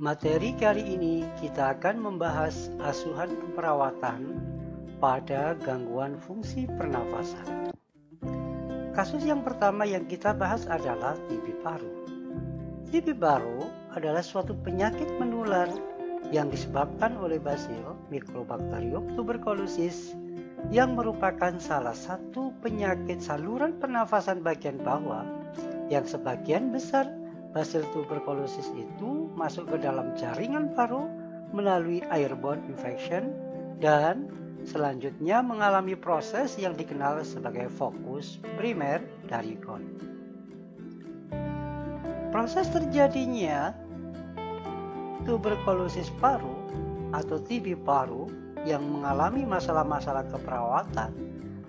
Materi kali ini kita akan membahas asuhan keperawatan pada gangguan fungsi pernafasan. Kasus yang pertama yang kita bahas adalah TB paru. TB paru adalah suatu penyakit menular yang disebabkan oleh basil Mycobacterium tuberculosis yang merupakan salah satu penyakit saluran pernafasan bagian bawah yang sebagian besar basil tuberculosis itu masuk ke dalam jaringan paru melalui airborne infection dan selanjutnya mengalami proses yang dikenal sebagai fokus primer dari GON. Proses terjadinya tuberkulosis paru atau TB paru yang mengalami masalah-masalah keperawatan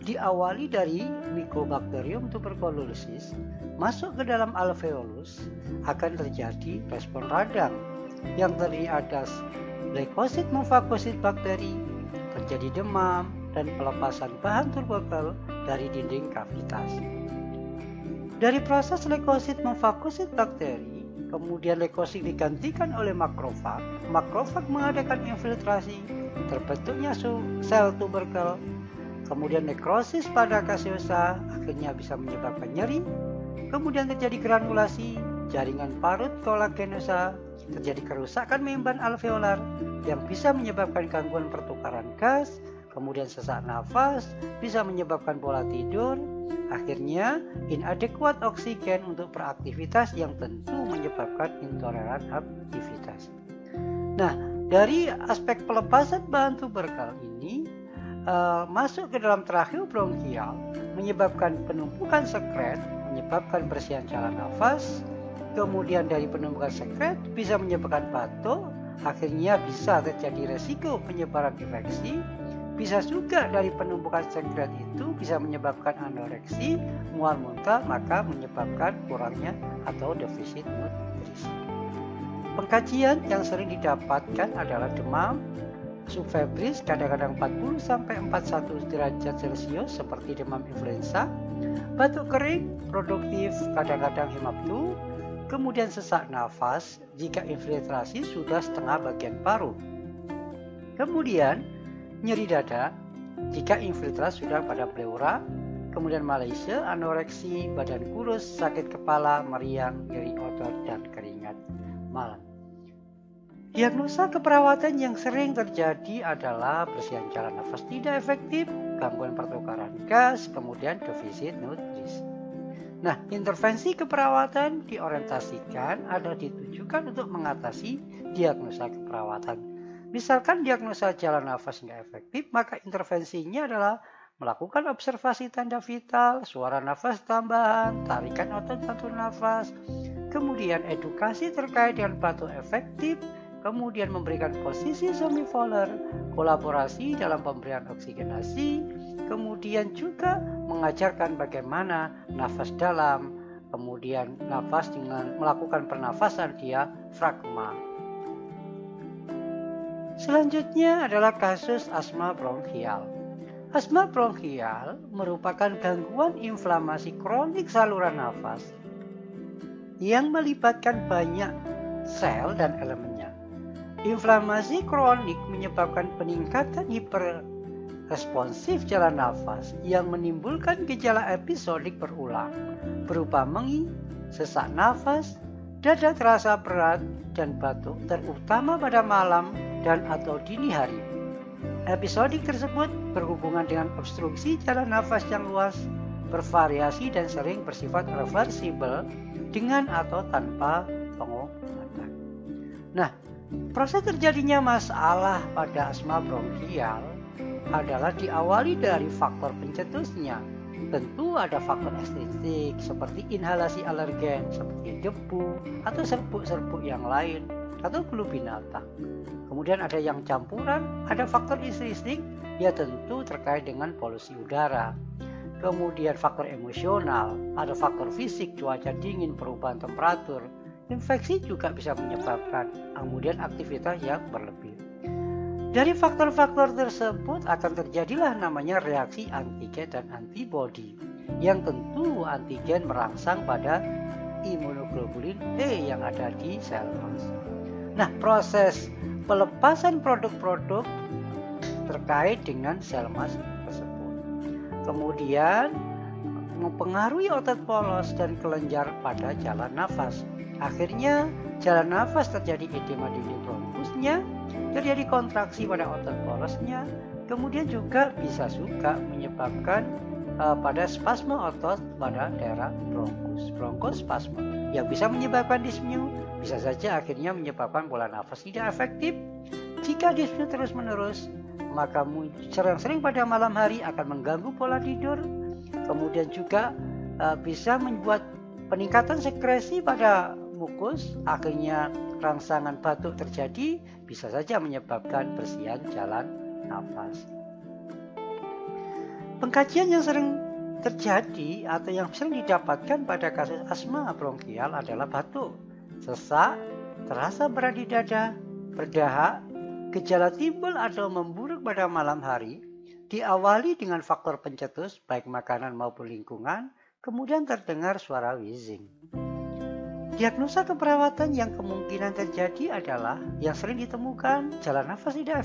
diawali dari Mycobacterium tuberculosis masuk ke dalam alveolus akan terjadi respon radang yang terdiri atas leukosit memfagosit bakteri, terjadi demam, dan pelepasan bahan tuberkel dari dinding kavitas. Dari proses leukosit memfagosit bakteri, kemudian leukosit digantikan oleh makrofag. Makrofag mengadakan infiltrasi, terbentuknya sel tuberkel. Kemudian nekrosis pada kaseosa akhirnya bisa menyebabkan nyeri. Kemudian terjadi granulasi, jaringan parut kolagenosa, terjadi kerusakan membran alveolar yang bisa menyebabkan gangguan pertukaran gas, kemudian sesak nafas, bisa menyebabkan pola tidur, akhirnya inadequate oksigen untuk beraktivitas yang tentu menyebabkan intoleran aktivitas. Nah, dari aspek pelepasan bahan tuberkel ini masuk ke dalam tracheobronchial, menyebabkan penumpukan sekret, menyebabkan bersihan jalan nafas, kemudian dari penumpukan sekret bisa menyebabkan batuk, akhirnya bisa terjadi resiko penyebaran infeksi, bisa juga dari penumpukan sekret itu bisa menyebabkan anoreksi, mual muntah, maka menyebabkan kurangnya atau defisit nutrisi. Pengkajian yang sering didapatkan adalah demam subfebris kadang-kadang 40-41 derajat Celcius seperti demam influenza, batuk kering produktif kadang-kadang hemaflu, kemudian sesak nafas jika infiltrasi sudah setengah bagian paru, kemudian nyeri dada jika infiltrasi sudah pada pleura, kemudian malaise, anoreksi, badan kurus, sakit kepala, meriang, nyeri otot, dan keringat malam. Diagnosa keperawatan yang sering terjadi adalah bersihan jalan nafas tidak efektif, gangguan pertukaran gas, kemudian defisit nutrisi. Nah, intervensi keperawatan diorientasikan atau ditujukan untuk mengatasi diagnosa keperawatan. Misalkan diagnosa jalan nafas nggak efektif, maka intervensinya adalah melakukan observasi tanda vital, suara nafas tambahan, tarikan otot atur nafas, kemudian edukasi terkait dengan batuk efektif, kemudian memberikan posisi semipolar, kolaborasi dalam pemberian oksigenasi, kemudian juga mengajarkan bagaimana nafas dalam, kemudian nafas dengan melakukan pernafasan diafragma. Selanjutnya adalah kasus asma bronkial. Asma bronkial merupakan gangguan inflamasi kronik saluran nafas yang melibatkan banyak sel dan elemennya. Inflamasi kronik menyebabkan peningkatan hiperresponsif jalan nafas yang menimbulkan gejala episodik berulang berupa mengi, sesak nafas, dada terasa berat, dan batuk terutama pada malam dan atau dini hari. Episodik tersebut berhubungan dengan obstruksi jalan nafas yang luas, bervariasi dan sering bersifat reversibel dengan atau tanpa pengobatan. Nah, proses terjadinya masalah pada asma bronkial adalah diawali dari faktor pencetusnya. Tentu ada faktor estetik seperti inhalasi alergen seperti debu atau serbuk-serbuk yang lain atau flu binatang. Kemudian ada yang campuran, ada faktor estetik ya tentu terkait dengan polusi udara. Kemudian faktor emosional, ada faktor fisik, cuaca dingin, perubahan temperatur. Infeksi juga bisa menyebabkan kemudian aktivitas yang berlebih. Dari faktor-faktor tersebut akan terjadilah namanya reaksi antigen dan antibodi yang tentu antigen merangsang pada imunoglobulin E yang ada di sel host. Nah, proses pelepasan produk-produk terkait dengan sel emas tersebut. Kemudian mempengaruhi otot polos dan kelenjar pada jalan nafas. Akhirnya jalan nafas terjadi edema dinding bronkusnya, terjadi kontraksi pada otot polosnya, kemudian juga bisa menyebabkan pada spasme otot pada daerah bronkospasme yang bisa menyebabkan dyspnea, bisa saja akhirnya menyebabkan pola nafas tidak efektif. Jika dyspnea terus-menerus, maka sering pada malam hari akan mengganggu pola tidur, kemudian juga bisa membuat peningkatan sekresi pada mukus, akhirnya rangsangan batuk terjadi, bisa saja menyebabkan bersihan jalan nafas. Pengkajian yang sering terjadi atau yang sering didapatkan pada kasus asma bronkial adalah batuk, sesak, terasa berat di dada, berdahak, gejala timbul atau memburuk pada malam hari, diawali dengan faktor pencetus baik makanan maupun lingkungan, kemudian terdengar suara wheezing. Diagnosa keperawatan yang kemungkinan terjadi adalah yang sering ditemukan jalan nafas tidak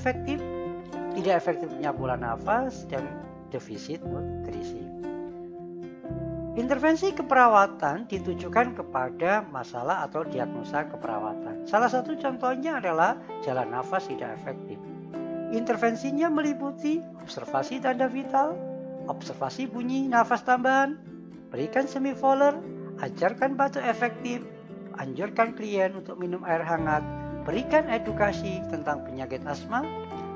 efektifnya pola nafas, dan defisit nutrisi. Intervensi keperawatan ditujukan kepada masalah atau diagnosa keperawatan. Salah satu contohnya adalah jalan nafas tidak efektif. Intervensinya meliputi observasi tanda vital, observasi bunyi nafas tambahan, berikan semifoler, ajarkan batuk efektif, anjurkan klien untuk minum air hangat, berikan edukasi tentang penyakit asma,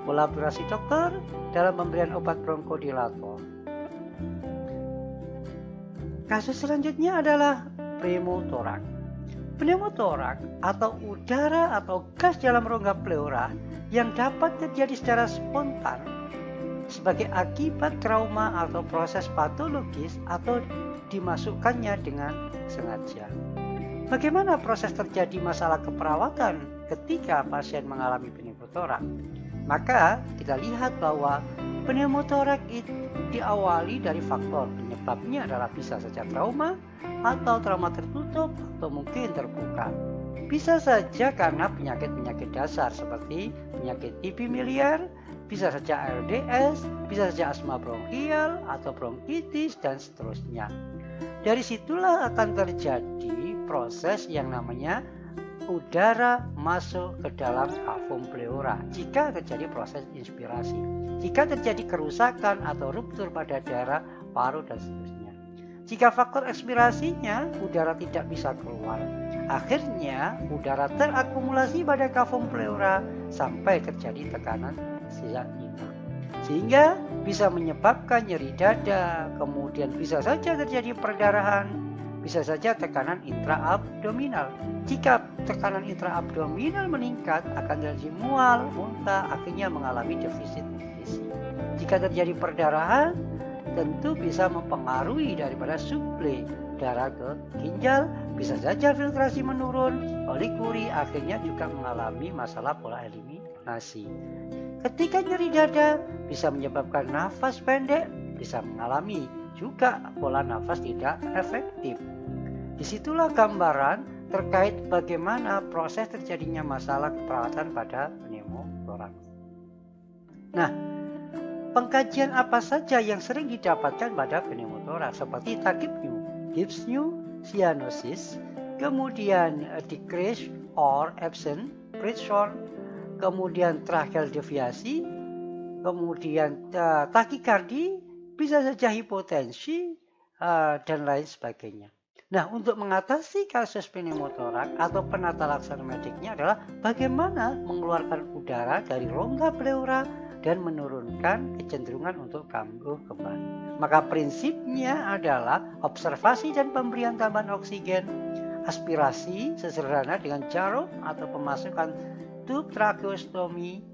kolaborasi dokter dalam pemberian obat bronkodilator. Kasus selanjutnya adalah pneumotorak. Pneumotorak atau udara atau gas dalam rongga pleura yang dapat terjadi secara spontan sebagai akibat trauma atau proses patologis atau dimasukkannya dengan sengaja. Bagaimana proses terjadi masalah keperawatan ketika pasien mengalami pneumotorak? Maka kita lihat bahwa pneumotorak itu diawali dari faktor penyebabnya adalah bisa saja trauma atau trauma tertutup atau mungkin terbuka. Bisa saja karena penyakit-penyakit dasar seperti penyakit TB miliar, bisa saja ARDS, bisa saja asma bronkial atau bronkitis dan seterusnya. Dari situlah akan terjadi proses yang namanya udara masuk ke dalam kafum pleura jika terjadi proses inspirasi, jika terjadi kerusakan atau ruptur pada daerah paru dan seterusnya. Jika faktor ekspirasinya udara tidak bisa keluar, akhirnya udara terakumulasi pada kafum pleura sampai terjadi tekanan tidak imbang, sehingga bisa menyebabkan nyeri dada, kemudian bisa saja terjadi perdarahan, bisa saja tekanan intraabdominal. Jika tekanan intraabdominal meningkat, akan terjadi mual, muntah, akhirnya mengalami defisit nutrisi. Jika terjadi perdarahan, tentu bisa mempengaruhi daripada suplai darah ke ginjal, bisa saja filtrasi menurun, polikuri, akhirnya juga mengalami masalah pola eliminasi. Ketika nyeri dada bisa menyebabkan nafas pendek, bisa mengalami juga pola nafas tidak efektif. Disitulah gambaran terkait bagaimana proses terjadinya masalah keperawatan pada pneumotorak. Nah, pengkajian apa saja yang sering didapatkan pada pneumotorak seperti tachypnea, dyspnea, cyanosis, kemudian decrease or absent breathshorn, kemudian tracheal deviasi, kemudian takikardi, bisa saja hipotensi, dan lain sebagainya. Nah, untuk mengatasi kasus pneumotorak atau penata laksana mediknya adalah bagaimana mengeluarkan udara dari rongga pleura dan menurunkan kecenderungan untuk kambuh kembali. Maka prinsipnya adalah observasi dan pemberian tambahan oksigen, aspirasi sesederhana dengan jarum atau pemasukan tub tracheostomi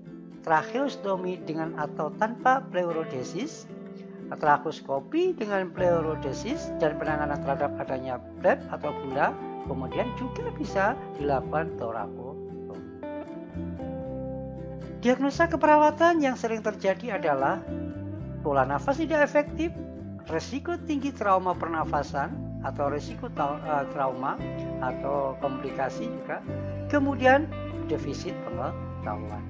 dengan atau tanpa pleurodesis, trakoskopi dengan pleurodesis dan penanganan terhadap adanya bleb atau bula, kemudian juga bisa dilakukan torakotomi. Diagnosa keperawatan yang sering terjadi adalah pola nafas tidak efektif, resiko tinggi trauma pernafasan atau resiko trauma atau komplikasi juga, kemudian defisit pengetahuan.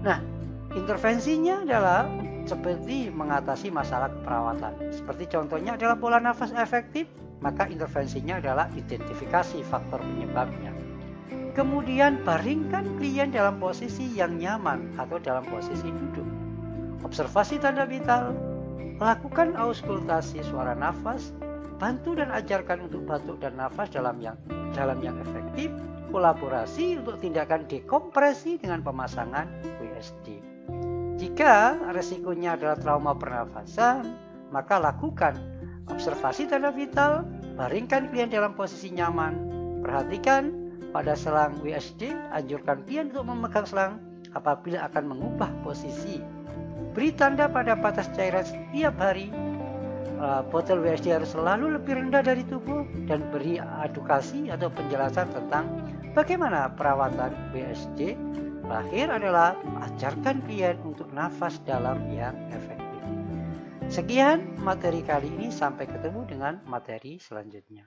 Nah, intervensinya adalah seperti mengatasi masalah keperawatan. Seperti contohnya adalah pola nafas efektif, maka intervensinya adalah identifikasi faktor penyebabnya. Kemudian baringkan klien dalam posisi yang nyaman atau dalam posisi duduk. Observasi tanda vital, lakukan auskultasi suara nafas, bantu dan ajarkan untuk batuk dan nafas dalam yang efektif, kolaborasi untuk tindakan dekompresi dengan pemasangan WSD. Jika resikonya adalah trauma pernafasan, maka lakukan observasi tanda vital, baringkan klien dalam posisi nyaman, perhatikan pada selang WSD, anjurkan klien untuk memegang selang apabila akan mengubah posisi. Beri tanda pada batas cairan setiap hari. Botol WSD harus selalu lebih rendah dari tubuh dan beri edukasi atau penjelasan tentang bagaimana perawatan WSD. Terakhir adalah ajarkan klien untuk nafas dalam yang efektif. Sekian materi kali ini, sampai ketemu dengan materi selanjutnya.